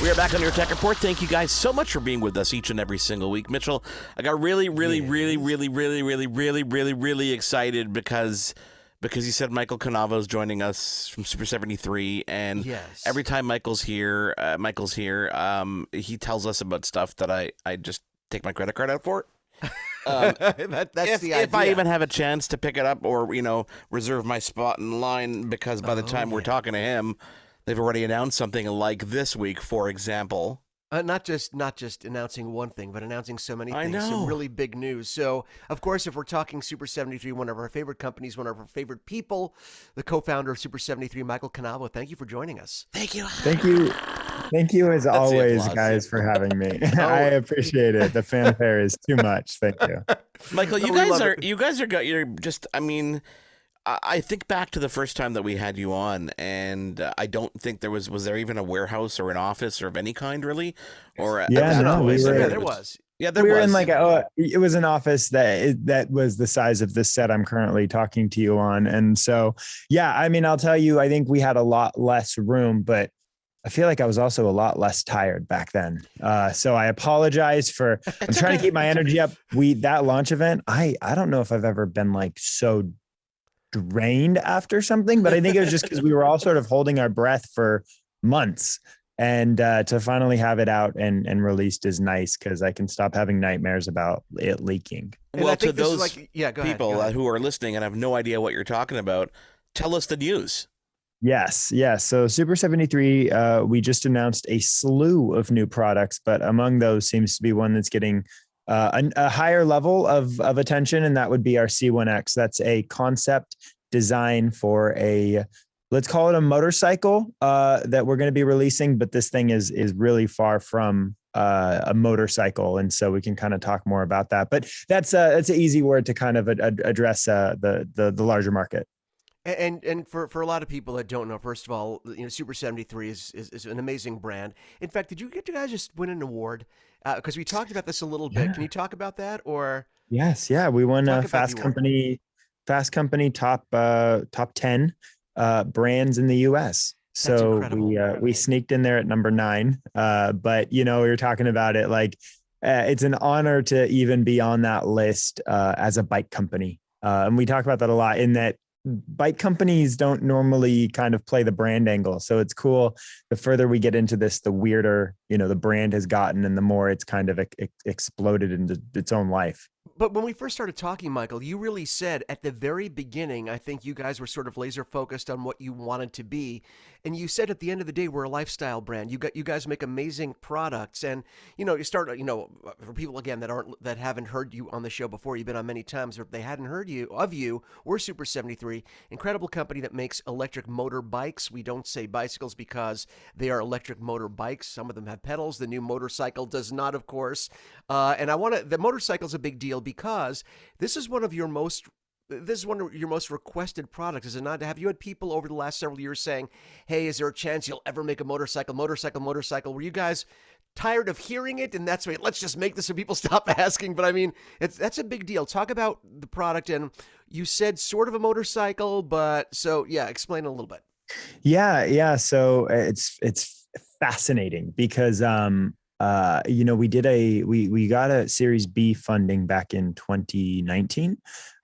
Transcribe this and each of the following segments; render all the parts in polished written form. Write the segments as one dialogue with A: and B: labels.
A: We are back on your Tech Report. Thank you guys so much for being with us each and every single week. Mitchell, I got really excited because you said Michael Cannovo is joining us from Super 73, and every time Michael's here, he tells us about stuff that I just take my credit card out for.
B: That's the idea.
A: If I even have a chance to pick it up or, reserve my spot in line, because by the time we're talking to him, they've already announced something like this week, for example.
B: Not just announcing one thing, but announcing so many things.
A: I know.
B: Some really big news. So, of course, if we're talking Super 73, one of our favorite companies, one of our favorite people, the co-founder of Super 73, Michael Cannovo, thank you for joining us.
A: Thank you.
C: Thank you. Thank you, as always, guys, for having me. I appreciate it. The fanfare is too much. Thank you.
A: Michael, you guys are just, I think back to the first time that we had you on, and I don't think there was there even a warehouse or an office or of any kind, really? Or
B: there was.
A: Yeah, there
C: we
A: was.
C: were in it was an office that was the size of this set I'm currently talking to you on. And so, I'll tell you, I think we had a lot less room, but I feel like I was also a lot less tired back then. So I apologize for, I'm trying to keep my energy up. That launch event, I don't know if I've ever been like so drained after something, but I think it was just because we were all sort of holding our breath for months, and to finally have it out and released is nice, because I can stop having nightmares about it leaking.
A: Well, to those people who are listening and have no idea what you're talking about, tell us the news.
C: Yes. So Super 73, we just announced a slew of new products, but among those seems to be one that's getting a higher level of attention, and that would be our C1X. That's a concept design for let's call it a motorcycle that we're going to be releasing, but this thing is really far from a motorcycle, and so we can kind of talk more about that. But that's an easy word to kind of address the larger market.
B: And for a lot of people that don't know, first of all, Super 73 is an amazing brand. In fact, did you guys just win an award? Because we talked about this a little bit. Can you talk about that? Or
C: yes, we won Fast Company top 10 brands in the U.S. So we sneaked in there at number 9. But we were talking about it like it's an honor to even be on that list as a bike company, and we talk about that a lot. In that, bike companies don't normally kind of play the brand angle. So it's cool. The further we get into this, the weirder, the brand has gotten, and the more it's kind of exploded into its own life.
B: But when we first started talking, Michael, you really said at the very beginning, I think you guys were sort of laser focused on what you wanted to be. And you said at the end of the day, we're a lifestyle brand. You guys make amazing products. And, you start, for people, again, that haven't heard you on the show before, you've been on many times, or if they hadn't heard of you, we're Super 73, incredible company that makes electric motorbikes. We don't say bicycles because they are electric motorbikes. Some of them have pedals. The new motorcycle does not, of course. And the motorcycle is a big deal because this is one of your most requested products, is it not? Have you had people over the last several years saying, hey, is there a chance you'll ever make a motorcycle? Were you guys tired of hearing it? And that's why let's just make this so people stop asking. But that's a big deal. Talk about the product. And you said sort of a motorcycle, but explain a little bit.
C: Yeah. So it's fascinating because, we got a Series B funding back in 2019,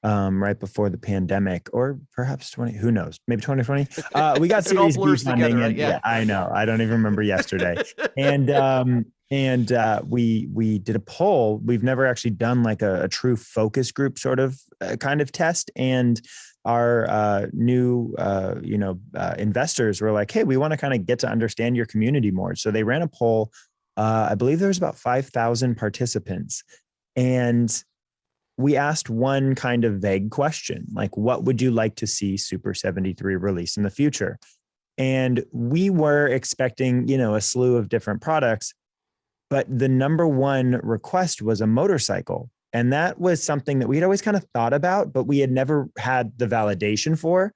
C: right before the pandemic, or perhaps who knows, maybe 2020. We got Series B funding.
B: Together, right? Yeah,
C: I know. I don't even remember yesterday. And we did a poll. We've never actually done like a true focus group sort of kind of test. And our new investors were like, hey, we want to kind of get to understand your community more. So they ran a poll. I believe there was about 5,000 participants, and we asked one kind of vague question, like, what would you like to see Super 73 release in the future? And we were expecting, a slew of different products, but the number one request was a motorcycle. And that was something that we'd always kind of thought about, but we had never had the validation for.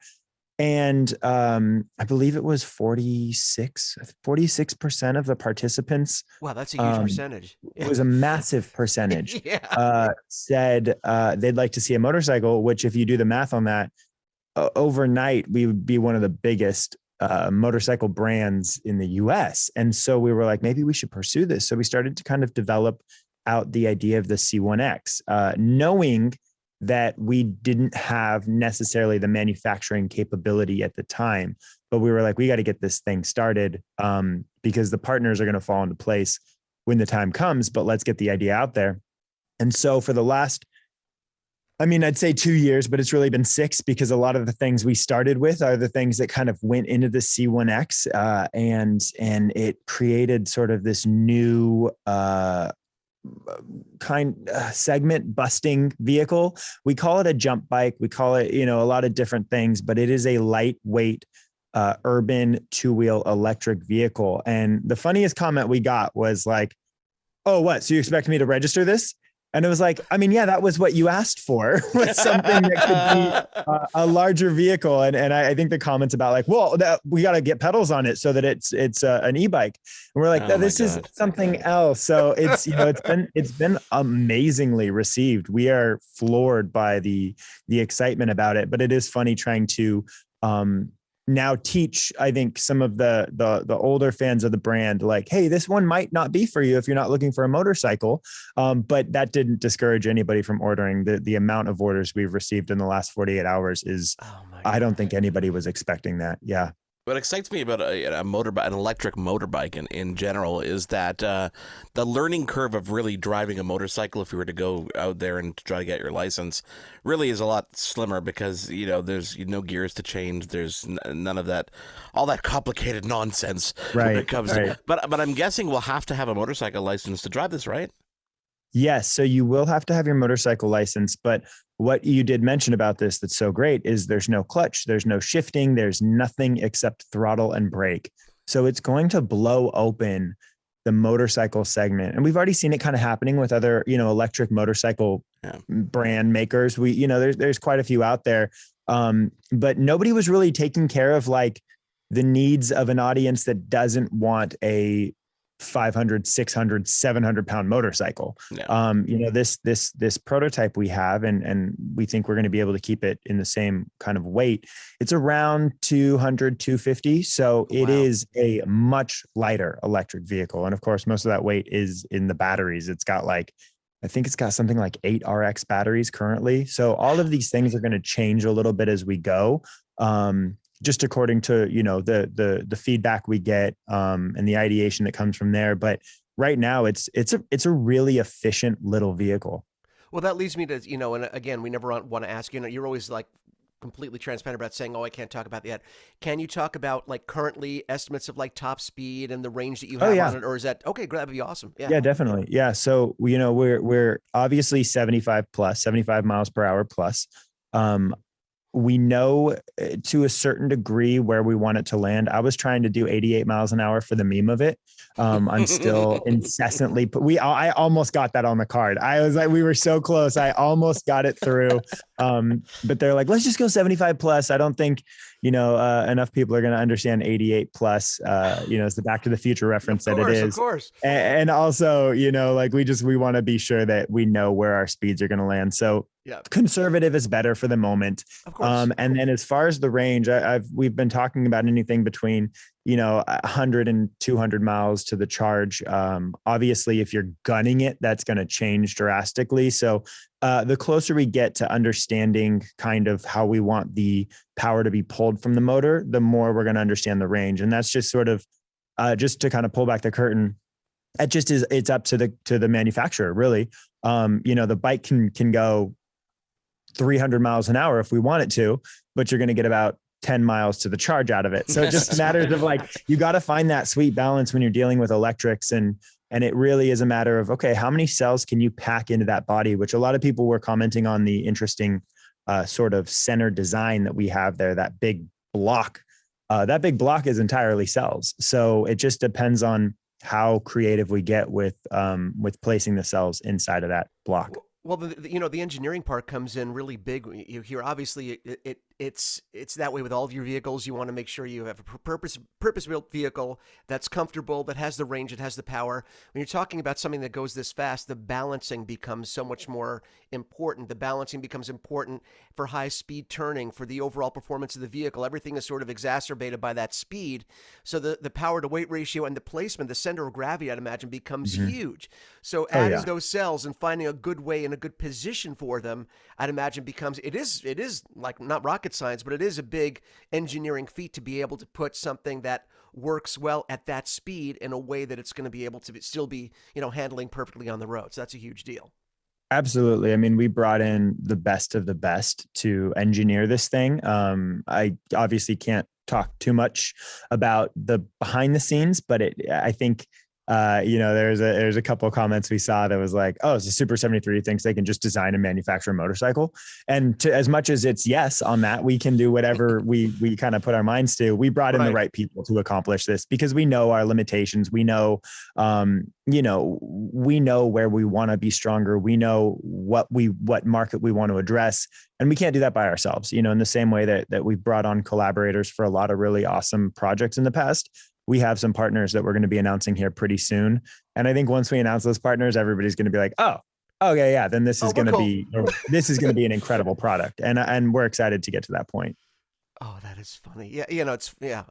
C: And I believe it was 46% of the participants.
B: Wow, that's a huge percentage.
C: It was a massive percentage.
B: Yeah.
C: Said they'd like to see a motorcycle, which if you do the math on that, overnight, we would be one of the biggest motorcycle brands in the US. And so we were like, maybe we should pursue this. So we started to kind of develop out the idea of the C1X, knowing that we didn't have necessarily the manufacturing capability at the time, but we were like, we got to get this thing started because the partners are going to fall into place when the time comes, but let's get the idea out there. And so for the last, I'd say 2 years, but it's really been 6 because a lot of the things we started with are the things that kind of went into the C1X and it created sort of this new segment busting vehicle. We call it a jump bike. We call it, a lot of different things, but it is a lightweight urban 2-wheel electric vehicle. And the funniest comment we got was like, oh, what? So you expect me to register this? And it was like, yeah, that was what you asked for, was something that could be a larger vehicle. And I think the comments about like, well, we got to get pedals on it so that it's an e-bike. And we're like, this is something else. So it's, it's been amazingly received. We are floored by the excitement about it, but it is funny trying to now teach, I think, some of the older fans of the brand, like, hey, this one might not be for you if you're not looking for a motorcycle. But that didn't discourage anybody from ordering. The amount of orders we've received in the last 48 hours is, I don't think anybody was expecting that. Yeah.
A: What excites me about an electric motorbike in general is that the learning curve of really driving a motorcycle, if you were to go out there and try to get your license, really is a lot slimmer because, there's no gears to change. There's none of that, all that complicated nonsense when it comes to. But I'm guessing we'll have to have a motorcycle license to drive this, right?
C: Yes. So you will have to have your motorcycle license, but what you did mention about this that's so great is there's no clutch, there's no shifting, there's nothing except throttle and brake. So it's going to blow open the motorcycle segment. And we've already seen it kind of happening with other, electric motorcycle brand makers. There's quite a few out there. But nobody was really taking care of like the needs of an audience that doesn't want a 500, 600, 700 pound motorcycle. Yeah. This prototype we have, and we think we're going to be able to keep it in the same kind of weight. It's around 200, 250. So it is a much lighter electric vehicle. And of course, most of that weight is in the batteries. I think it's got something like 8 RX batteries currently. So all of these things are going to change a little bit as we go. Just according to, the feedback we get and the ideation that comes from there. But right now it's a really efficient little vehicle.
B: Well, that leads me to, and again, we never want to ask, you're always like completely transparent about saying, oh, I can't talk about that yet. Can you talk about like currently estimates of like top speed and the range that you have on it? Or is that, okay, great, that'd be awesome.
C: Yeah, definitely. Yeah. So, we're obviously 75 miles per hour plus. We know to a certain degree where we want it to land. I was trying to do 88 miles an hour for the meme of it. I'm still incessantly, I almost got that on the card. I was like, we were so close. I almost got it through. But they're like, let's just go 75 plus. I don't think, enough people are going to understand 88 plus, is the Back to the Future reference that it is. Of course. And also, we want to be sure that we know where our speeds are going to land. So conservative is better for the moment. Of course. And then as far as the range, we've been talking about anything between, 100 and 200 miles to the charge. Obviously, if you're gunning it, that's going to change drastically. So the closer we get to understanding kind of how we want the power to be pulled from the motor, the more we're going to understand the range. And that's just sort of just to kind of pull back the curtain. That just is, it's up to the manufacturer, really. The bike can go 300 miles an hour if we want it to, but you're going to get about 10 miles to the charge out of it. So it just matters of like, you got to find that sweet balance when you're dealing with electrics. And it really is a matter of, okay, how many cells can you pack into that body, which a lot of people were commenting on the interesting sort of center design that we have there, that big block. That big block is entirely cells. So it just depends on how creative we get with placing the cells inside of that block.
B: Well, the engineering part comes in really big here. Obviously, it's that way with all of your vehicles. You want to make sure you have a purpose-built vehicle that's comfortable, that has the range, it has the power. When you're talking about something that goes this fast, the balancing becomes so much more important. The balancing becomes important for high-speed turning, for the overall performance of the vehicle. Everything is sort of exacerbated by that speed. So the power-to-weight ratio and the placement, the center of gravity, I'd imagine, becomes huge. So adding those cells and finding a good way and a good position for them, I'd imagine becomes, it is like not rocket science, but it is a big engineering feat to be able to put something that works well at that speed in a way that it's going to be able to still be, handling perfectly on the road. So that's a huge deal.
C: Absolutely. I mean, we brought in the best of the best to engineer this thing. I obviously can't talk too much about the behind the scenes, but I think there's a couple of comments we saw that was like, oh, it's a Super 73 thinks they can just design and manufacture a motorcycle. And as much as it's yes on that, we can do whatever we kind of put our minds to. We brought in the right people to accomplish this because we know our limitations. We know, we know where we want to be stronger. We know what market we want to address. And we can't do that by ourselves, in the same way that we've brought on collaborators for a lot of really awesome projects in the past. We have some partners that we're going to be announcing here pretty soon. And I think once we announce those partners, everybody's going to be like, oh, okay, yeah, then this is going to be an incredible product. And we're excited to get to that point.
B: Oh, that is funny. Yeah,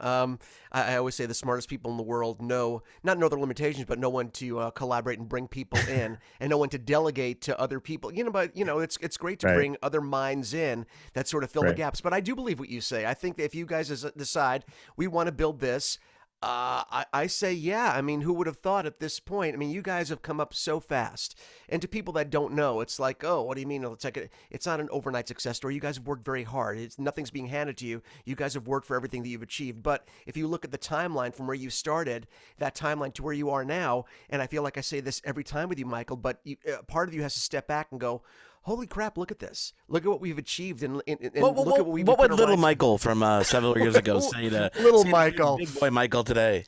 B: I always say the smartest people in the world not know their limitations, but know when to collaborate and bring people in, and know when to delegate to other people. But it's great to bring other minds in that sort of fill the gaps. But I do believe what you say. I think that if you guys decide we want to build this, I say, yeah. I mean, who would have thought at this point? I mean, you guys have come up so fast. And to people that don't know, it's like, oh, what do you mean? It's not an overnight success story. You guys have worked very hard. Nothing's being handed to you. You guys have worked for everything that you've achieved. But if you look at the timeline from where you started, that timeline to where you are now, and I feel like I say this every time with you, Michael, but part of you has to step back and go, holy crap, look at this. Look at what we've achieved and look at what we've
A: What would little Michael from several years ago say to
B: Michael,
A: big boy Michael today?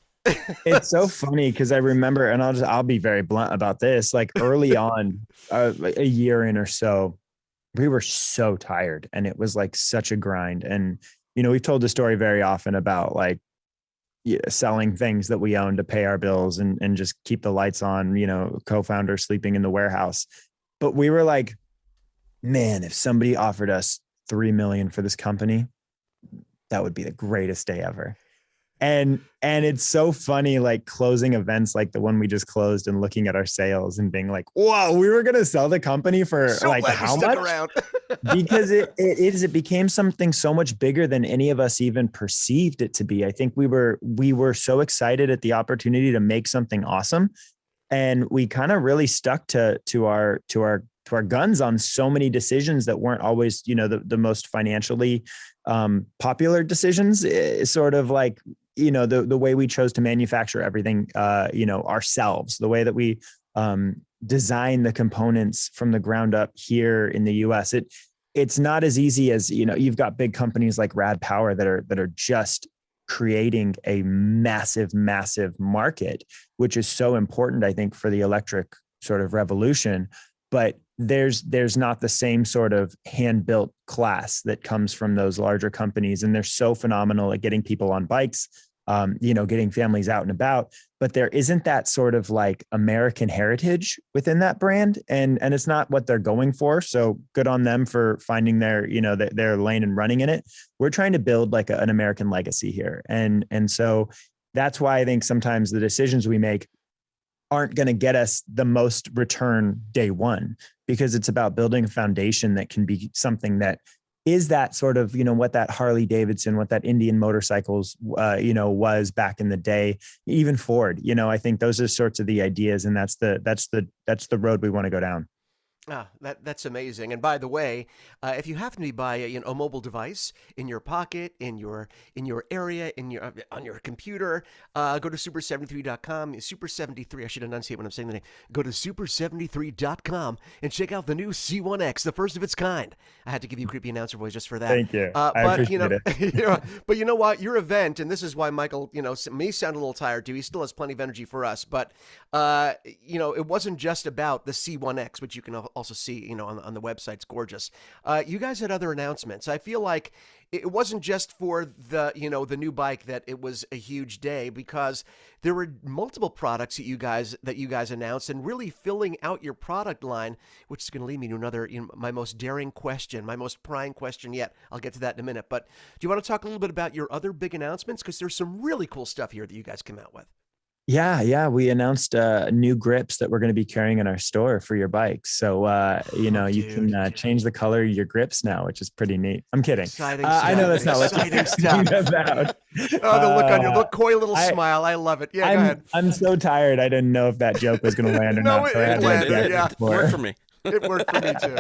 C: It's so funny because I remember, and I'll be very blunt about this, like early on, a year in or so, we were so tired and it was like such a grind. And, we've told the story very often about like selling things that we own to pay our bills and just keep the lights on, co-founder sleeping in the warehouse. But we were like, man, if somebody offered us $3 million for this company, that would be the greatest day ever. And it's so funny, like closing events like the one we just closed and looking at our sales and being like, whoa, we were going to sell the company for like how much? Because it became something so much bigger than any of us even perceived it to be. I think we were so excited at the opportunity to make something awesome. And we kind of really stuck to our guns on so many decisions that weren't always, the most financially popular decisions. Sort of like, the way we chose to manufacture everything, ourselves, the way that we design the components from the ground up here in the US. It's not as easy as, you've got big companies like Rad Power that are just creating a massive, massive market, which is so important, I think, for the electric sort of revolution. But there's not the same sort of hand-built class that comes from those larger companies. And they're so phenomenal at getting people on bikes, getting families out and about. But there isn't that sort of like American heritage within that brand. And it's not what they're going for. So good on them for finding their lane and running in it. We're trying to build like an American legacy here. And so that's why I think sometimes the decisions we make aren't going to get us the most return day one, because it's about building a foundation that can be something that is that sort of, what that Harley Davidson, what that Indian motorcycles, was back in the day, even Ford, I think those are sorts of the ideas, and that's the road we want to go down.
B: That's amazing. And by the way, if you happen to be by a mobile device in your pocket, in your area, on your computer, go to super73.com. Super73. I should enunciate when I'm saying the name. Go to super73.com and check out the new C1X, the first of its kind. I had to give you a creepy announcer voice just for that.
C: Thank you. I appreciate it.
B: But you know what? Your event, and this is why Michael, may sound a little tired too. He still has plenty of energy for us, but it wasn't just about the C1X, which you can also see, on the website. It's gorgeous. You guys had other announcements. I feel like it wasn't just for the new bike that it was a huge day, because there were multiple products that you guys announced, and really filling out your product line, which is going to lead me to another, my most daring question, my most prying question yet. I'll get to that in a minute. But do you want to talk a little bit about your other big announcements? Because there's some really cool stuff here that you guys came out with.
C: Yeah. We announced new grips that we're going to be carrying in our store for your bikes. So, you can change the color of your grips now, which is pretty neat. I'm kidding.
B: Exciting
C: I know that's not
B: exciting
C: what
B: stuff.
C: about.
B: The look on your coy little smile. I love it. Yeah, go ahead.
C: I'm so tired. I didn't know if that joke was going to land or
B: no,
C: not.
B: So it landed. Yeah,
A: it worked for me.
B: It worked for me too.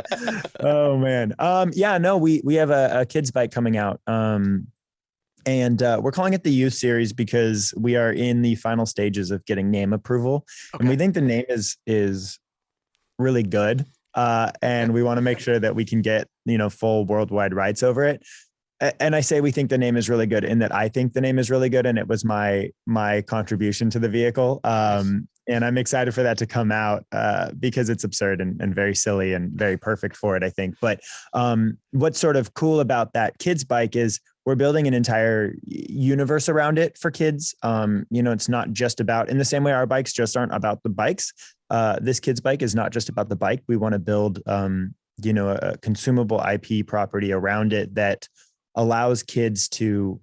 C: Oh man. We have a kid's bike coming out. And we're calling it the Youth Series because we are in the final stages of getting name approval. Okay. And we think the name is really good. And we want to make sure that we can get, full worldwide rights over it. And I say we think the name is really good, in that I think the name is really good. And it was my contribution to the vehicle. And I'm excited for that to come out because it's absurd and very silly and very perfect for it, I think. But what's sort of cool about that kid's bike is we're building an entire universe around it for kids. It's not just about, in the same way our bikes just aren't about the bikes. This kid's bike is not just about the bike. We want to build, a consumable IP property around it that allows kids to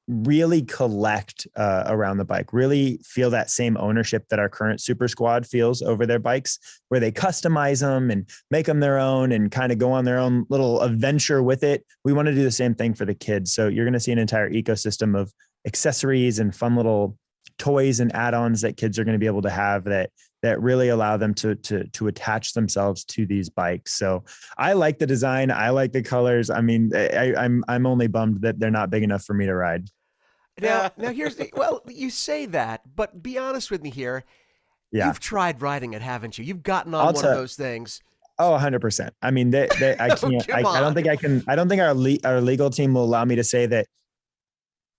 C: really collect around the bike, really feel that same ownership that our current Super Squad feels over their bikes, where they customize them and make them their own and kind of go on their own little adventure with it. We want to do the same thing for the kids. So you're going to see an entire ecosystem of accessories and fun little toys and add-ons that kids are going to be able to have that really allow them to attach themselves to these bikes. So I like the design. I like the colors. I mean, I'm only bummed that they're not big enough for me to ride.
B: Now here's you say that, but be honest with me here.
C: Yeah.
B: You've tried riding it, haven't you? You've gotten on one of those things.
C: Oh, 100%. I mean, I can't, I don't think I can, I don't think our legal team will allow me to say that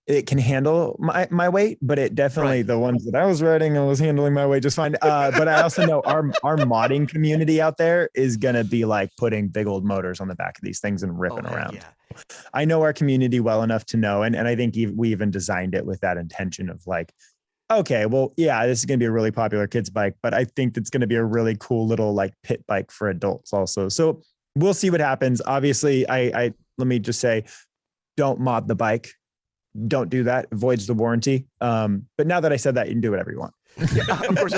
C: it can handle my weight, but it definitely, the ones that I was riding, I was handling my weight just fine. But I also know our modding community out there is going to be like putting big old motors on the back of these things and ripping around. Yeah. I know our community well enough to know. And I think we even designed it with that intention of like, okay, well, yeah, this is going to be a really popular kids bike, but I think it's going to be a really cool little like pit bike for adults also. So we'll see what happens. Obviously, I let me just say, don't mod the bike. Don't do that. Avoids the warranty. But now that I said that, you can do whatever you want.
B: Yeah, of course.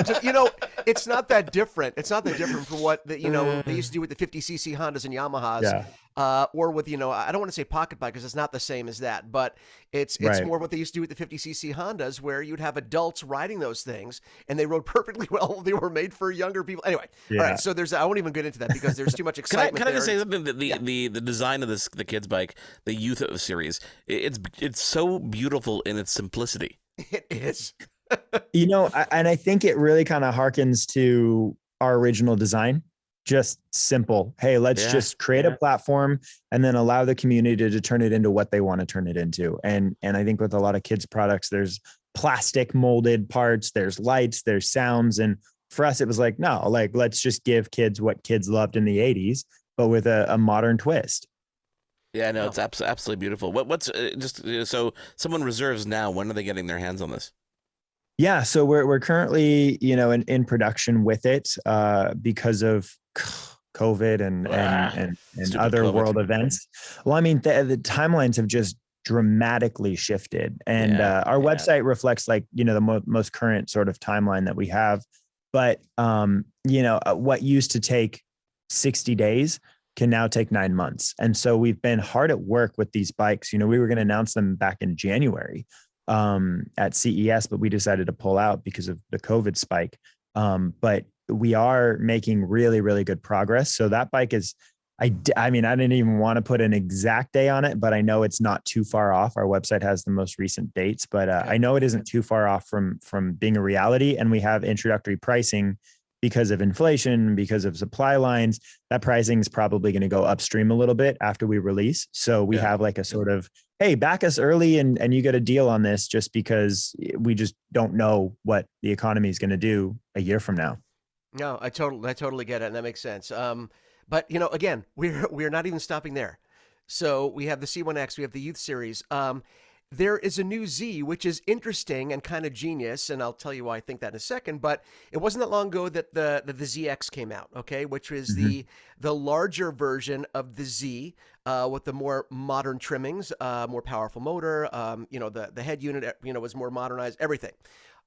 B: It's not that different. It's not that different from what they used to do with the 50cc Hondas and Yamahas.
C: Yeah.
B: Or with, I don't want to say pocket bike because it's not the same as that, but it's more what they used to do with the 50cc Hondas, where you'd have adults riding those things and they rode perfectly well. They were made for younger people. Anyway, all right. So I won't even get into that because there's too much excitement.
A: Can I just say something? The design of the kids bike, the Youth Series, it's so beautiful in its simplicity.
B: It is.
C: And I think it really kind of harkens to our original design. Just simple. Hey, let's just create a platform and then allow the community to turn it into what they want to turn it into. And I think with a lot of kids products, there's plastic molded parts, there's lights, there's sounds. And for us, it was like, no, like, let's just give kids what kids loved in the 80s, but with a modern twist.
A: Yeah, no, it's absolutely beautiful. What's so someone reserves now, when are they getting their hands on this?
C: Yeah, so we're currently, in production with it because of COVID and other COVID. World events. Well, I mean, the timelines have just dramatically shifted, and our website reflects the most current sort of timeline that we have. But what used to take 60 days can now take 9 months, and so we've been hard at work with these bikes. We were going to announce them back in January at CES, but we decided to pull out because of the COVID spike. But we are making really, really good progress. So that bike is, I didn't even want to put an exact day on it, but I know it's not too far off. Our website has the most recent dates, but I know it isn't too far off from being a reality. And we have introductory pricing because of inflation, because of supply lines. That pricing is probably going to go upstream a little bit after we release. So we have like a sort of, hey, back us early and you get a deal on this, just because we just don't know what the economy is going to do a year from now.
B: No, I totally get it, and that makes sense. But you know, again, we're not even stopping there. So we have the C1X, we have the Youth Series. There is a new Z, which is interesting and kind of genius, and I'll tell you why I think that in a second. But it wasn't that long ago that the ZX came out, okay, which is the larger version of the Z with the more modern trimmings, more powerful motor. You know, the head unit, you know, was more modernized. Everything.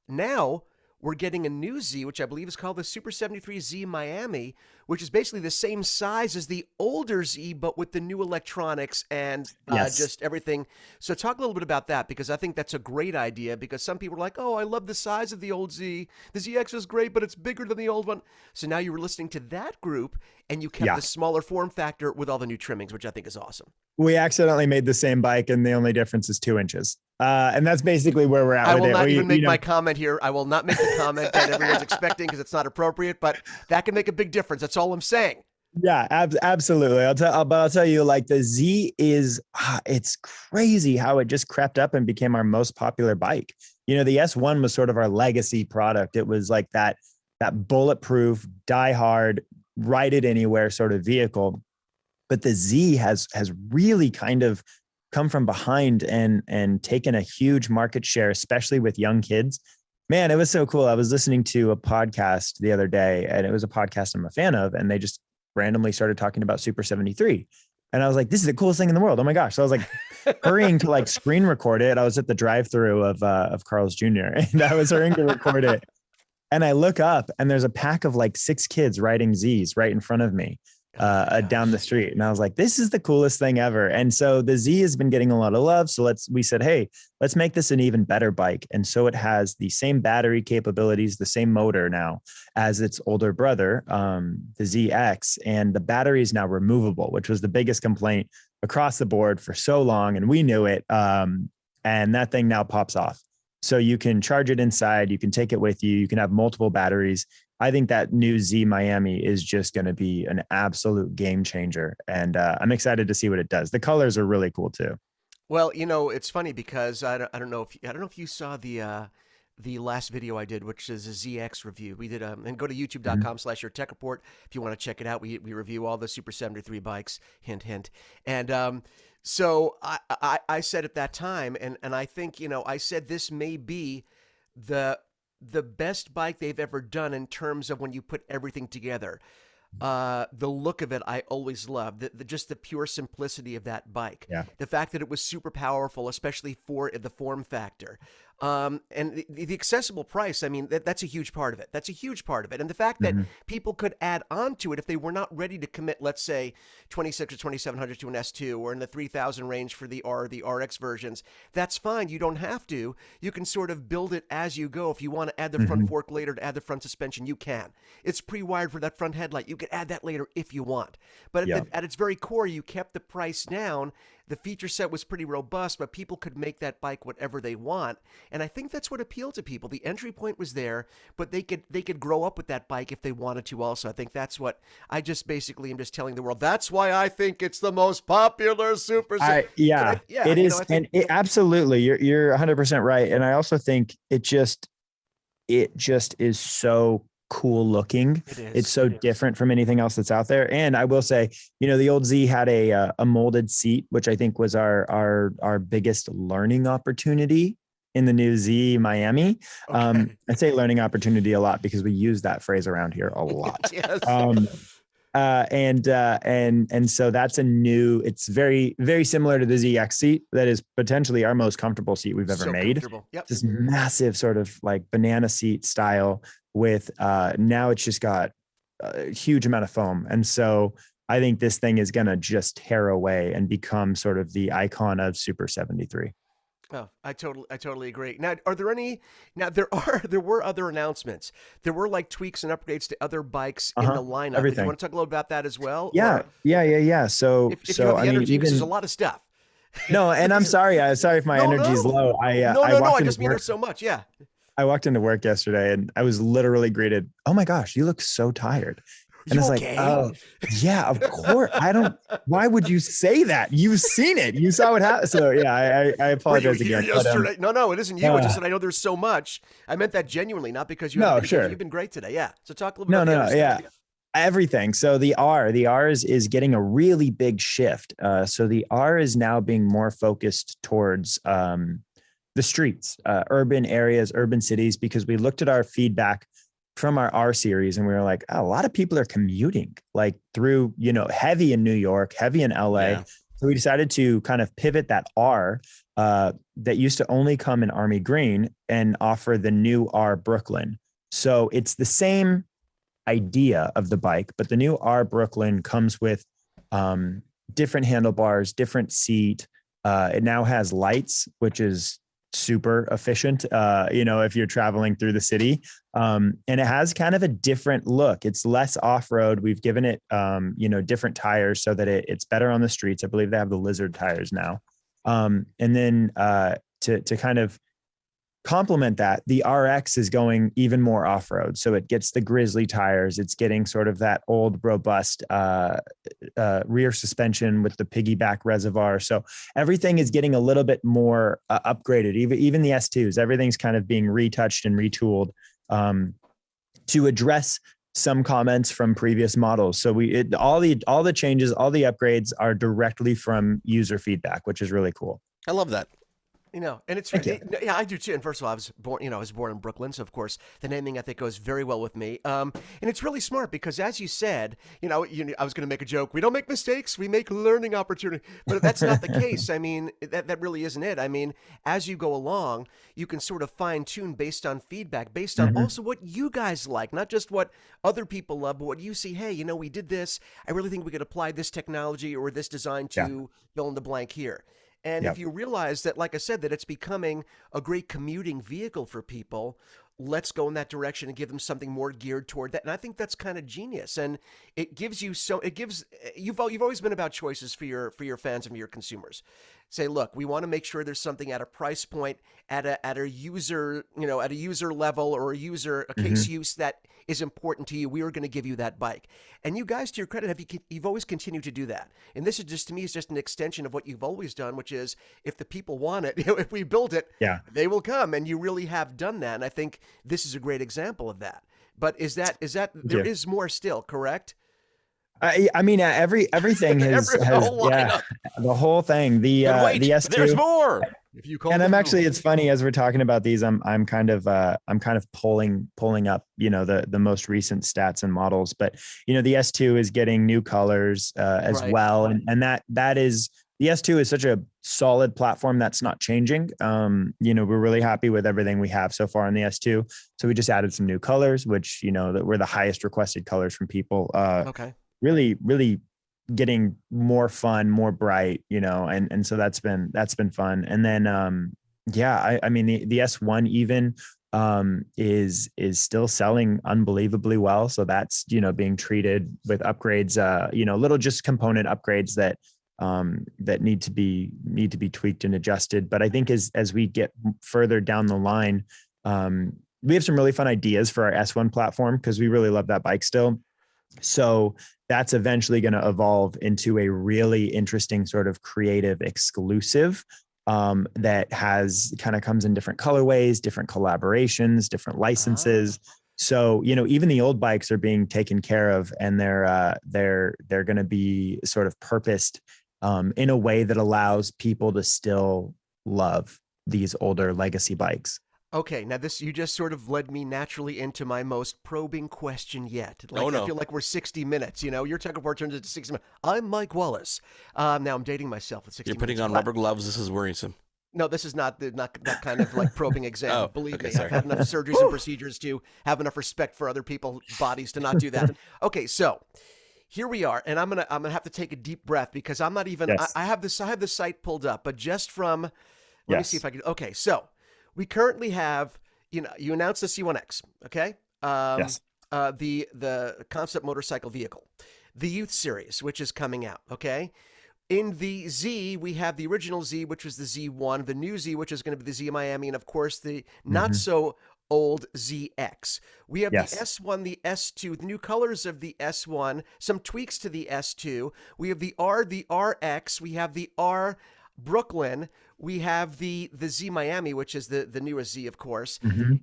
B: Now we're getting a new Z, which I believe is called the Super73-Z Miami, which is basically the same size as the older Z, but with the new electronics and just everything. So talk a little bit about that, because I think that's a great idea, because some people are like, oh, I love the size of the old Z. The ZX is great, but it's bigger than the old one. So now you were listening to that group, and you kept the smaller form factor with all the new trimmings, which I think is awesome.
C: We accidentally made the same bike, and the only difference is 2 inches. And that's basically where we're at.
B: I will not even make my comment here. I will not make the comment that everyone's expecting, because it's not appropriate, but that can make a big difference. That's all I'm saying.
C: Yeah, absolutely. I'll tell you, like, the Z is, it's crazy how it just crept up and became our most popular bike. You know, the S1 was sort of our legacy product. It was like that bulletproof, die hard, ride it anywhere sort of vehicle. But the Z has really kind of come from behind and taken a huge market share, especially with young kids. Man, it was so cool. I was listening to a podcast the other day, and it was a podcast I'm a fan of, and they just randomly started talking about Super 73. And I was like, this is the coolest thing in the world. Oh my gosh. So I was like hurrying to like screen record it. I was at the drive-through of Carl's Jr. and I was hurrying to record it. And I look up, and there's a pack of like 6 kids riding Zs right in front of me. Down the street. And I was like, this is the coolest thing ever. And so the Z has been getting a lot of love. So we said, hey, let's make this an even better bike. And so it has the same battery capabilities, the same motor now as its older brother, the ZX. And the battery is now removable, which was the biggest complaint across the board for so long. And we knew it. And that thing now pops off. So you can charge it inside. You can take it with you. You can have multiple batteries. I think that new Z Miami is just going to be an absolute game changer. And I'm excited to see what it does. The colors are really cool too.
B: Well, you know, it's funny because I don't know if you saw the last video I did, which is a ZX review. We did and go to youtube.com/YourTechReport if you want to check it out. We review all the Super 73 bikes, hint, hint. And so I said at that time, and I think, you know, I said this may be the best bike they've ever done in terms of when you put everything together. The look of it, I always loved. Just the pure simplicity of that bike.
C: Yeah.
B: The fact that it was super powerful, especially for the form factor. And the accessible price, I mean, that's a huge part of it. That's a huge part of it. And the fact that people could add on to it if they were not ready to commit, let's say, 26 or 2700 to an S2, or in the 3000 range for the RX versions, that's fine. You don't have to. You can sort of build it as you go. If you want to add the front fork later to add the front suspension, you can. It's pre-wired for that front headlight. You could add that later if you want. But at its very core, you kept the price down. The feature set was pretty robust, but people could make that bike whatever they want. And I think that's what appealed to people. The entry point was there, but they could grow up with that bike if they wanted to also. I think that's what I just basically am just telling the world. That's why I think it's the most popular Super.
C: It is. And absolutely, you're 100% right. And I also think it just is so cool looking. It's so different from anything else that's out there. And I will say, you know, the old Z had a molded seat, which I think was our biggest learning opportunity in the new Z Miami. Okay. I say learning opportunity a lot because we use that phrase around here a lot.
B: Yes.
C: And so that's a new, it's very, very similar to the ZX seat. That is potentially our most comfortable seat we've ever made.
B: Yep.
C: This massive sort of like banana seat style with, now it's just got a huge amount of foam. And so I think this thing is going to just tear away and become sort of the icon of Super 73.
B: Oh, I totally agree. Now, are there any? Now, there were other announcements. There were like tweaks and upgrades to other bikes in the lineup.
C: Everything.
B: Do you want to talk a little about that as well?
C: Yeah. So,
B: if you have the energy, because there's a lot of stuff.
C: No, and I'm sorry if my energy's low.
B: I just mean there's so much. Yeah.
C: I walked into work yesterday and I was literally greeted, "Oh my gosh, you look so tired." And it's like, oh, yeah, of course. Why would you say that? You've seen it. You saw what happened. So yeah, I apologize again.
B: Yesterday? But, no, it isn't you. It's just that I know there's so much. I meant that genuinely, not because you haven't been, you've been great today. Yeah. So talk a little bit about the other stuff.
C: Everything. So the R is getting a really big shift. So the R is now being more focused towards the streets, urban areas, urban cities, because we looked at our feedback from our R series and we were like, oh, a lot of people are commuting like through, heavy in New York, heavy in LA. Yeah. So we decided to kind of pivot that R that used to only come in Army Green and offer the new R Brooklyn. So it's the same idea of the bike, but the new R Brooklyn comes with different handlebars, different seat. It now has lights, which is super efficient, if you're traveling through the city. And it has kind of a different look. It's less off-road. We've given it, different tires so that it's better on the streets. I believe they have the Lizard tires now. And then to kind of complement that, the RX is going even more off-road. So it gets the Grizzly tires. It's getting sort of that old, robust rear suspension with the piggyback reservoir. So everything is getting a little bit more upgraded. Even the S2s, everything's kind of being retouched and retooled to address some comments from previous models. So all the changes, all the upgrades are directly from user feedback, which is really cool.
A: I love that.
B: And it's yeah, I do too. And first of all, I was born in Brooklyn, so of course the naming I think goes very well with me. And it's really smart because, as you said, I was going to make a joke. We don't make mistakes; we make learning opportunity. But that's not the case. I mean, that really isn't it. I mean, as you go along, you can sort of fine tune based on feedback, based on also what you guys like, not just what other people love, but what you see. Hey, we did this. I really think we could apply this technology or this design to fill in the blank here. And if you realize that, like I said, that it's becoming a great commuting vehicle for people, let's go in that direction and give them something more geared toward that. And I think that's kind of genius. And it gives you you've always been about choices for your fans and for your consumers. Say, look, we want to make sure there's something at a price point, at a user, at a user level or a case use that is important to you. We are going to give you that bike. And you guys, to your credit, you've always continued to do that. And this is just, to me, is just an extension of what you've always done, which is if the people want it, if we build it, they will come. And you really have done that. And I think this is a great example of that. But is that there is more still, correct?
C: I mean, everything has the whole thing. The S2.
A: There's more.
C: If you call, and I'm actually, it's funny as we're talking about these, I'm kind of pulling up, the most recent stats and models. But the S2 is getting new colors as well, and that is, the S2 is such a solid platform that's not changing. We're really happy with everything we have so far on the S2. So we just added some new colors, which that were the highest requested colors from people. Really, really getting more fun, more bright, and so that's been fun. And then, I mean, the S1 even is still selling unbelievably well. So that's, being treated with upgrades, little just component upgrades that need to be tweaked and adjusted. But I think as we get further down the line, we have some really fun ideas for our S1 platform because we really love that bike still. So that's eventually going to evolve into a really interesting sort of creative exclusive that comes in different colorways, different collaborations, different licenses. So, even the old bikes are being taken care of, and they're going to be sort of purposed in a way that allows people to still love these older legacy bikes.
B: Okay, now you just sort of led me naturally into my most probing question yet. I feel like we're 60 minutes, Your Tech Report turns into 60 minutes. I'm Mike Wallace. Now I'm dating myself at 60 minutes.
A: You're putting on rubber gloves. This is worrisome.
B: No, this is not that kind of like probing exam. Believe me, I've had enough surgeries and procedures to have enough respect for other people's bodies to not do that. Okay, so here we are, and I'm gonna have to take a deep breath because I'm not even. Yes. I have the site pulled up, but just from let me see if I can. Okay, so. We currently have, you announced the C1X, okay?
C: Yes.
B: The concept motorcycle vehicle, the Youth Series, which is coming out, okay? In the Z, we have the original Z, which was the Z1, the new Z, which is going to be the Z Miami, and of course the not so old ZX. We have
C: Yes.
B: the S1, the S2, the new colors of the S1, some tweaks to the S2. We have the R, the RX. We have the R Brooklyn. We have the Z Miami, which is the newest Z, of course.
C: Mm-hmm.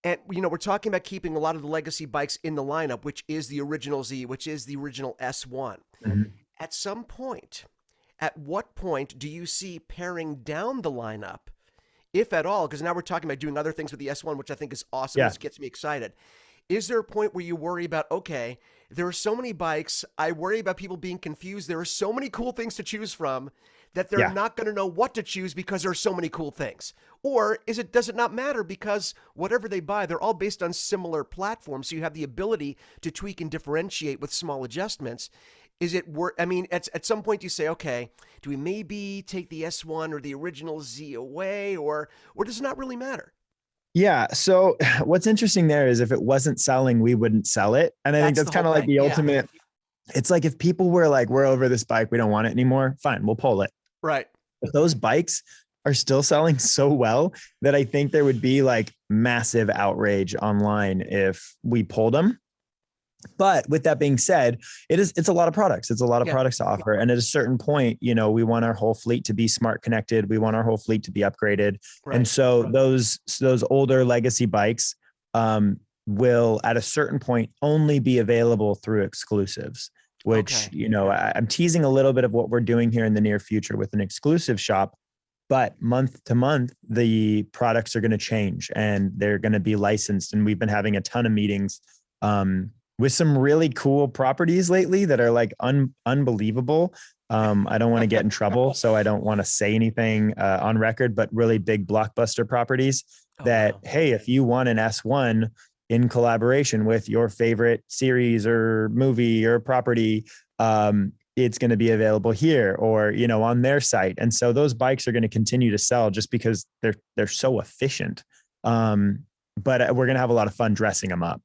B: And, we're talking about keeping a lot of the legacy bikes in the lineup, which is the original Z, which is the original S1.
C: Mm-hmm.
B: At some point, at what point do you see paring down the lineup, if at all? Because now we're talking about doing other things with the S1, which I think is awesome.
C: Yeah.
B: This gets me excited. Is there a point where you worry about, okay, there are so many bikes, I worry about people being confused. There are so many cool things to choose from that they're not going to know what to choose because there are so many cool things? Or does it not matter because whatever they buy, they're all based on similar platforms, so you have the ability to tweak and differentiate with small adjustments? Is it worth? I mean, at some point you say, okay, do we maybe take the S1 or the original Z away, or does it not really matter?
C: Yeah. So what's interesting there is if it wasn't selling, we wouldn't sell it. And I think that's kind of like the ultimate. It's like if people were like, we're over this bike, we don't want it anymore. Fine, we'll pull it.
B: Right.
C: But those bikes are still selling so well that I think there would be like massive outrage online if we pulled them. But with that being said, it's a lot of products. It's a lot of products to offer. And at a certain point, we want our whole fleet to be smart connected. We want our whole fleet to be upgraded. Right. And so those older legacy bikes will at a certain point only be available through exclusives, which, I'm teasing a little bit of what we're doing here in the near future with an exclusive shop. But month to month, the products are going to change and they're going to be licensed. And we've been having a ton of meetings with some really cool properties lately that are like unbelievable. I don't want to get in trouble, so I don't want to say anything on record, but really big blockbuster properties hey, if you want an S1 in collaboration with your favorite series or movie or property, it's going to be available here or, on their site. And so those bikes are going to continue to sell just because they're so efficient. But we're going to have a lot of fun dressing them up.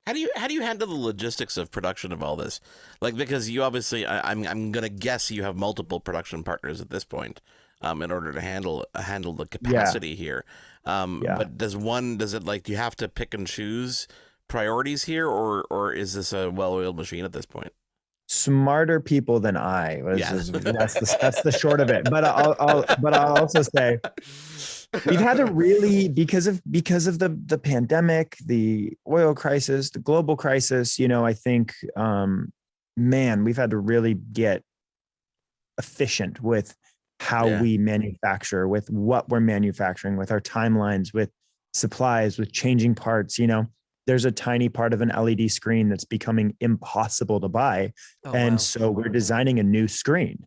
A: How do you handle the logistics of production of all this? Like, because you obviously, I'm gonna guess you have multiple production partners at this point, in order to handle the capacity here. But does it like, do you have to pick and choose priorities here, or is this a well-oiled machine at this point?
C: Smarter people than I. That's the short of it. But I'll also say, we've had to really, because of the pandemic, the oil crisis, the global crisis, I think, we've had to really get efficient with how we manufacture, with what we're manufacturing, with our timelines, with supplies, with changing parts. There's a tiny part of an LED screen that's becoming impossible to buy. So we're designing a new screen.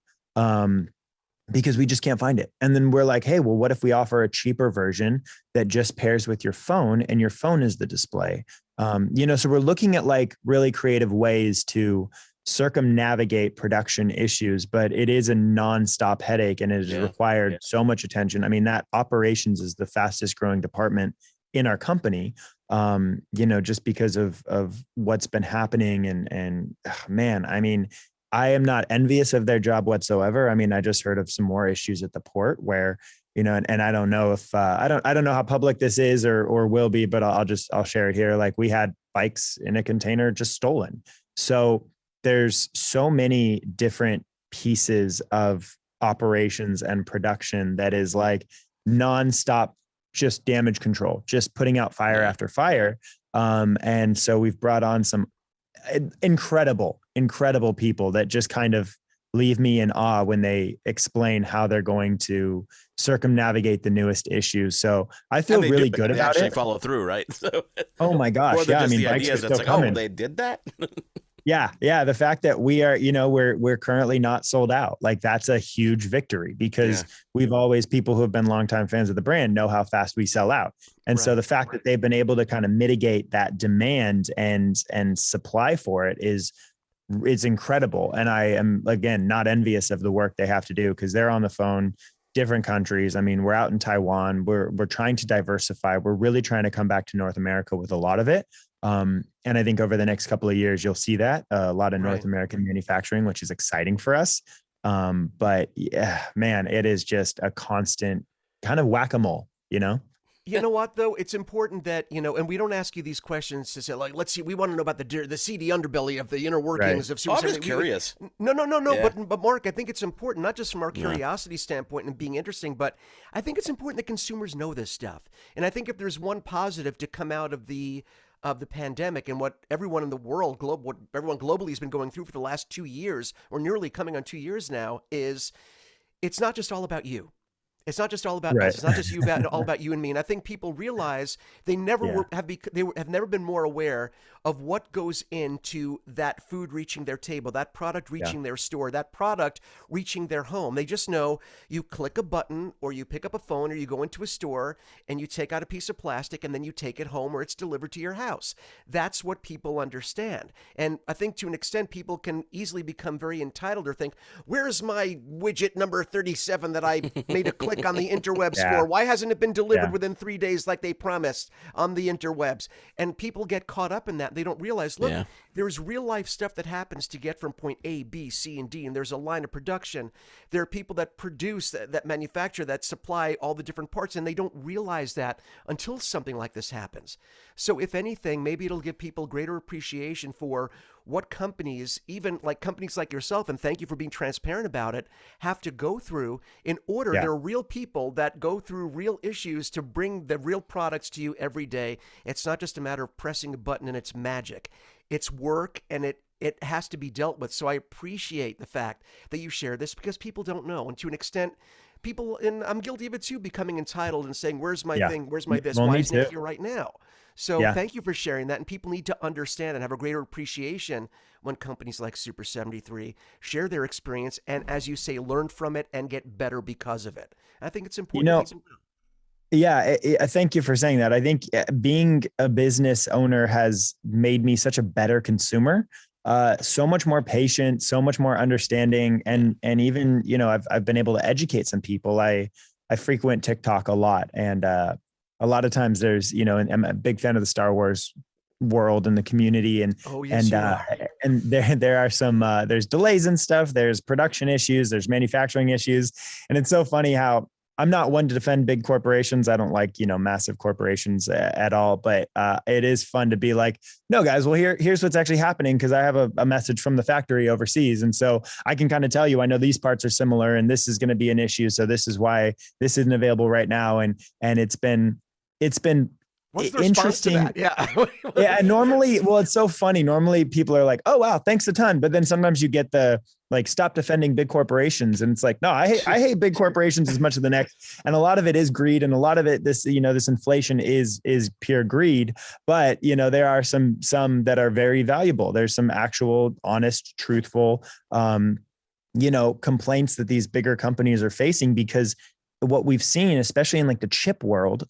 C: Because we just can't find it. And then we're like, hey, well, what if we offer a cheaper version that just pairs with your phone and your phone is the display? So we're looking at like really creative ways to circumnavigate production issues, but it is a nonstop headache and it has required so much attention. I mean, that operations is the fastest growing department in our company, just because of what's been happening. And man, I mean, I am not envious of their job whatsoever. I mean, I just heard of some more issues at the port where, and I don't know if I don't know how public this is or will be, but I'll share it here. Like, we had bikes in a container just stolen. So there's so many different pieces of operations and production that is like nonstop, just damage control, just putting out fire after fire. And so we've brought on some incredible people that just kind of leave me in awe when they explain how they're going to circumnavigate the newest issues. So I feel really good about it.
A: Follow through, right? So,
C: oh my gosh. Yeah. I mean, bikes are still coming.
A: Oh, they did that.
C: Yeah. The fact that we are, we're currently not sold out. Like, that's a huge victory because we've always, people who have been longtime fans of the brand know how fast we sell out. And so the fact that they've been able to kind of mitigate that demand and supply for it is incredible. And I am, again, not envious of the work they have to do because they're on the phone, different countries. I mean, we're out in Taiwan. We're trying to diversify. We're really trying to come back to North America with a lot of it. And I think over the next couple of years, you'll see that a lot of North American manufacturing, which is exciting for us. But yeah, man, it is just a constant kind of whack-a-mole,
B: You know what, though? It's important that, and we don't ask you these questions to say, like, let's see, we want to know about the seedy underbelly of the inner workings of Super 73.
A: I'm just curious.
B: No.
A: Yeah.
B: But Mark, I think it's important, not just from our curiosity standpoint and being interesting, but I think it's important that consumers know this stuff. And I think if there's one positive to come out of the pandemic and what everyone in the world, what everyone globally has been going through for the last 2 years, or nearly coming on 2 years now, is it's not just all about you. It's not just all about us. It's not just all about you and me. And I think people realize they never have never been more aware of what goes into that food reaching their table, that product reaching their store, that product reaching their home. They just know you click a button or you pick up a phone or you go into a store and you take out a piece of plastic and then you take it home or it's delivered to your house. That's what people understand. And I think to an extent, people can easily become very entitled or think, where's my widget number 37 that I made a click on the interwebs for? Why hasn't it been delivered within 3 days like they promised on the interwebs? And people get caught up in that. They don't realize, look, there's real life stuff that happens to get from point A, B, C, and D, and there's a line of production. There are people that produce, that manufacture, that supply all the different parts, and they don't realize that until something like this happens. So if anything, maybe it'll give people greater appreciation for what companies, even like companies like yourself, and thank you for being transparent about it, have to go through in order. There are real people that go through real issues to bring the real products to you every day. It's not just a matter of pressing a button and it's magic. It's work, and it has to be dealt with. So I appreciate the fact that you share this, because people don't know. And to an extent, people, and I'm guilty of it too, becoming entitled and saying, where's my thing? Where's my this? Why isn't it here right now? So thank you for sharing that. And people need to understand and have a greater appreciation when companies like Super 73 share their experience and, as you say, learn from it and get better because of it. I think it's important.
C: Thank you for saying that. I think being a business owner has made me such a better consumer, so much more patient, so much more understanding. And even, I've been able to educate some people. I frequent TikTok a lot, and a lot of times there's, and I'm a big fan of the Star Wars world and the community, and there are some there's delays and stuff, there's production issues, there's manufacturing issues. And it's so funny how I'm not one to defend big corporations. I don't like, massive corporations at all, but it is fun to be like, no guys, well, here's what's actually happening, because I have a message from the factory overseas. And so I can kind of tell you, I know these parts are similar and this is going to be an issue. So this is why this isn't available right now. And it's been
B: What's the
C: interesting.
B: Response to that?
C: Yeah. And normally, it's so funny. Normally people are like, oh, wow, thanks a ton. But then sometimes you get the, like, stop defending big corporations. And it's like, no, I hate big corporations as much as the next. And a lot of it is greed. And a lot of it, this inflation is pure greed. But, there are some that are very valuable. There's some actual, honest, truthful, complaints that these bigger companies are facing, because what we've seen, especially in like the chip world,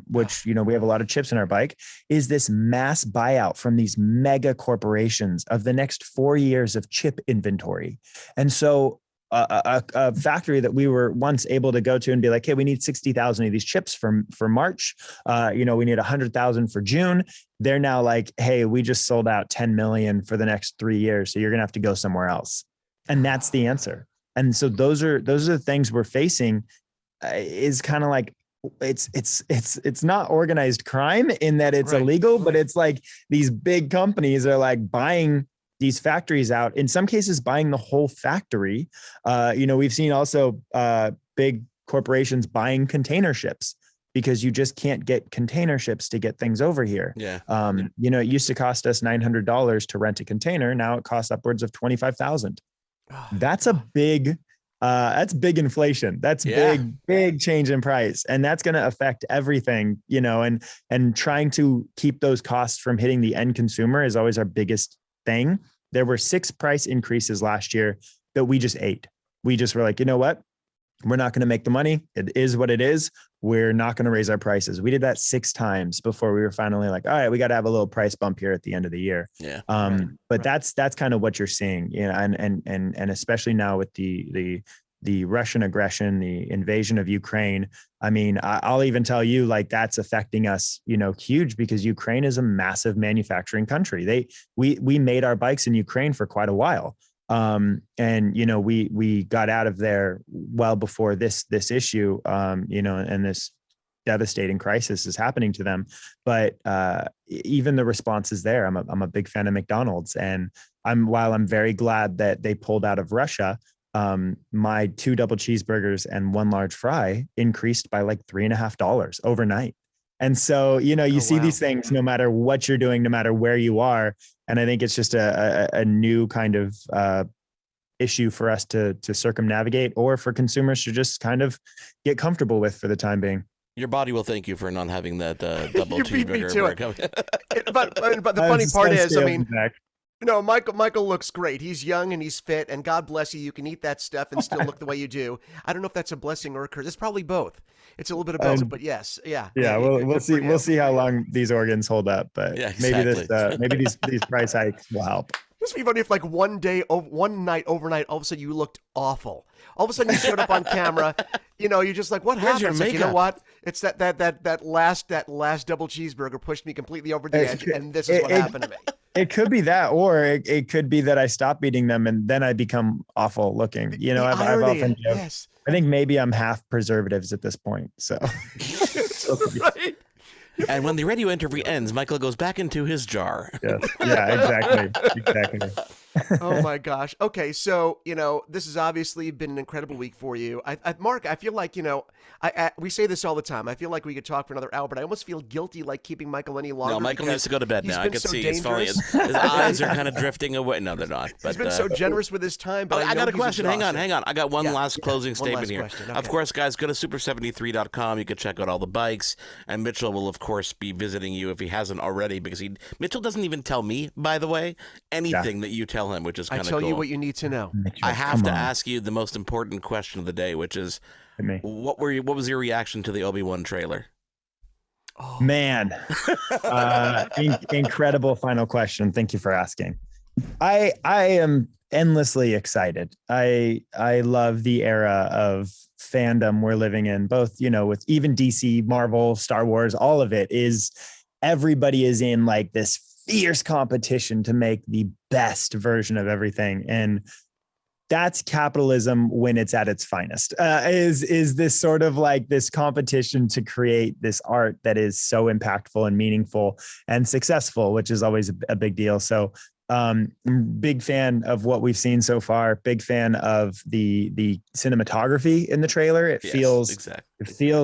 C: which, we have a lot of chips in our bike, is this mass buyout from these mega corporations of the next 4 years of chip inventory. And so a factory that we were once able to go to and be like, hey, we need 60,000 of these chips for March. We need 100,000 for June. They're now like, hey, we just sold out 10 million for the next 3 years. So you're going to have to go somewhere else. And that's the answer. And so those are the things we're facing. Is kind of like, it's not organized crime in that it's illegal, but it's like these big companies are like buying these factories out, in some cases buying the whole factory. We've seen also big corporations buying container ships, because you just can't get container ships to get things over here. It used to cost us $900 to rent a container. Now it costs upwards of $25,000. That's a big that's big inflation. That's big change in price. And that's going to affect everything, and trying to keep those costs from hitting the end consumer is always our biggest thing. There were 6 price increases last year that we just ate. We just were like, you know what? We're not going to make the money. It is what it is. We're not going to raise our prices. We did that 6 times before we were finally like, all right, we got to have a little price bump here at the end of the year. But that's kind of what you're seeing, and especially now with the Russian aggression, the invasion of Ukraine. I mean, I'll even tell you, like, that's affecting us, huge, because Ukraine is a massive manufacturing country. We made our bikes in Ukraine for quite a while. And, we got out of there well before this issue, and this devastating crisis is happening to them. But even the response is there. I'm a big fan of McDonald's, and while I'm very glad that they pulled out of Russia, my 2 double cheeseburgers and 1 large fry increased by like $3.50 overnight. And so, you see these things no matter what you're doing, no matter where you are. And I think it's just a new kind of issue for us to circumnavigate, or for consumers to just kind of get comfortable with for the time being.
A: Your body will thank you for not having that double cheeseburger.
B: But the funny part is, I mean, Michael looks great. He's young and he's fit, and God bless you. You can eat that stuff and still look the way you do. I don't know if that's a blessing or a curse. It's probably both. It's a little bit of both, but yes, yeah.
C: Yeah, we'll see. We'll see how long these organs hold up, but maybe these price hikes will help.
B: This would be funny if, like, one night, overnight, all of a sudden you looked awful. All of a sudden you showed up on camera. You're just like, what happened? It's like, you know what? It's that last double cheeseburger pushed me completely over the edge, and this is what happened to me.
C: It could be that, or it could be that I stop eating them and then I become awful looking. I've often joked. Yes. I think maybe I'm half preservatives at this point. So,
B: right.
A: And when the radio interview ends, Michael goes back into his jar.
C: Yes. Yeah, exactly.
B: Oh my gosh. Okay, so this has obviously been an incredible week for you. Mark, I feel like we say this all the time. I feel like we could talk for another hour, but I almost feel guilty like keeping Michael any longer.
A: No, Michael needs to go to bed now. I can see his eyes are kind of drifting away. No, they're not. But,
B: he's been so generous with his time. But
A: I got a question. Hang on. I got one last closing statement here.
B: Okay.
A: Of course, guys, go to super73.com. You can check out all the bikes, and Mitchell will, of course, be visiting you if he hasn't already, because Mitchell doesn't even tell me, by the way, anything that you tell him, which is kind of cool.
B: I tell you what you need to know.
A: I have to ask you the most important question of the day, which is, what was your reaction to the Obi-Wan trailer?
C: Oh. Man, incredible final question. Thank you for asking. I am endlessly excited. I love the era of fandom we're living in, both, with even DC, Marvel, Star Wars, all of it is, everybody is in like this fierce competition to make the best version of everything. And that's capitalism when it's at its finest, is this sort of like this competition to create this art that is so impactful and meaningful and successful, which is always a big deal. So big fan of what we've seen so far. Big fan of the cinematography in the trailer. It feels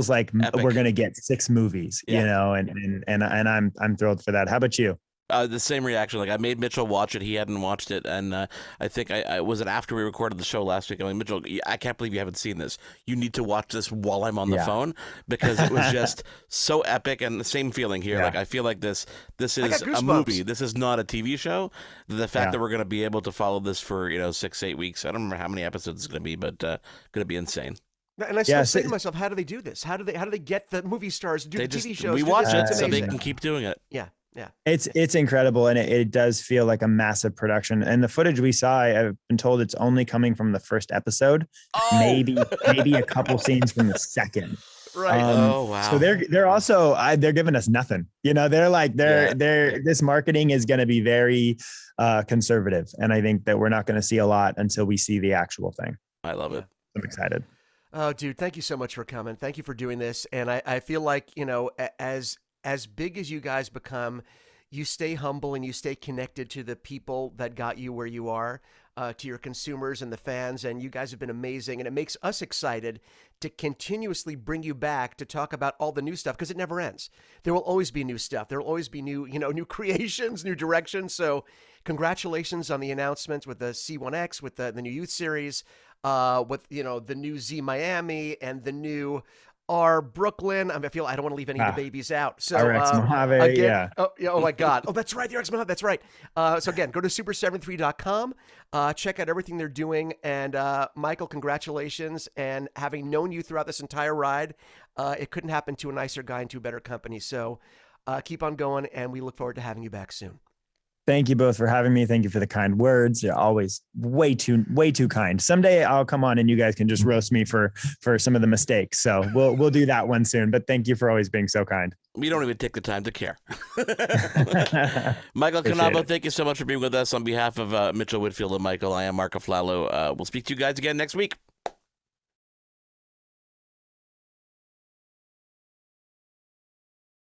C: like epic. We're going to get 6 movies, and I'm thrilled for that. How about you?
A: The same reaction. Like, I made Mitchell watch it. He hadn't watched it. And I think I was it after we recorded the show last week. I'm like, Mitchell, I can't believe you haven't seen this. You need to watch this while I'm on the phone, because it was just so epic. And the same feeling here. Like, I feel like this is a movie. This is not a TV show. The fact that we're going to be able to follow this for 6-8 weeks. I don't remember how many episodes it's going to be, but going to be insane.
B: And I still say to myself, how do they do this? How do they get the movie stars to do the TV shows?
A: We watch it so they can keep doing it.
B: Yeah. Yeah,
C: it's incredible, and it does feel like a massive production. And the footage we saw, I've been told it's only coming from the first episode, maybe a couple scenes from the second.
B: Right.
A: Oh wow.
C: So they're also they're giving us nothing. They're like this marketing is going to be very conservative, and I think that we're not going to see a lot until we see the actual thing.
A: I love it.
C: I'm excited.
B: Oh, dude, thank you so much for coming. Thank you for doing this, and I feel like as big as you guys become, you stay humble and you stay connected to the people that got you where you are, to your consumers and the fans. And you guys have been amazing. And it makes us excited to continuously bring you back to talk about all the new stuff, because it never ends. There will always be new stuff. There will always be new creations, new directions. So congratulations on the announcements with the C1X, with the new Youth Series, with, the new Z Miami and the new R Brooklyn. I don't want to leave any of the babies out. So
C: RX Mojave,
B: again, oh my God. Oh, that's right. The RX Mojave. That's right. So again, go to super73.com, check out everything they're doing. And Michael, congratulations. And having known you throughout this entire ride, it couldn't happen to a nicer guy and to a better company. So keep on going, and we look forward to having you back soon.
C: Thank you both for having me. Thank you for the kind words. You're always way too kind. Someday I'll come on and you guys can just roast me for some of the mistakes. So we'll do that one soon. But thank you for always being so kind.
A: We don't even take the time to care. Michael Cannovo, thank you so much for being with us. On behalf of Mitchell Whitfield and Michael, I am Mark Aflalo. We'll speak to you guys again next week.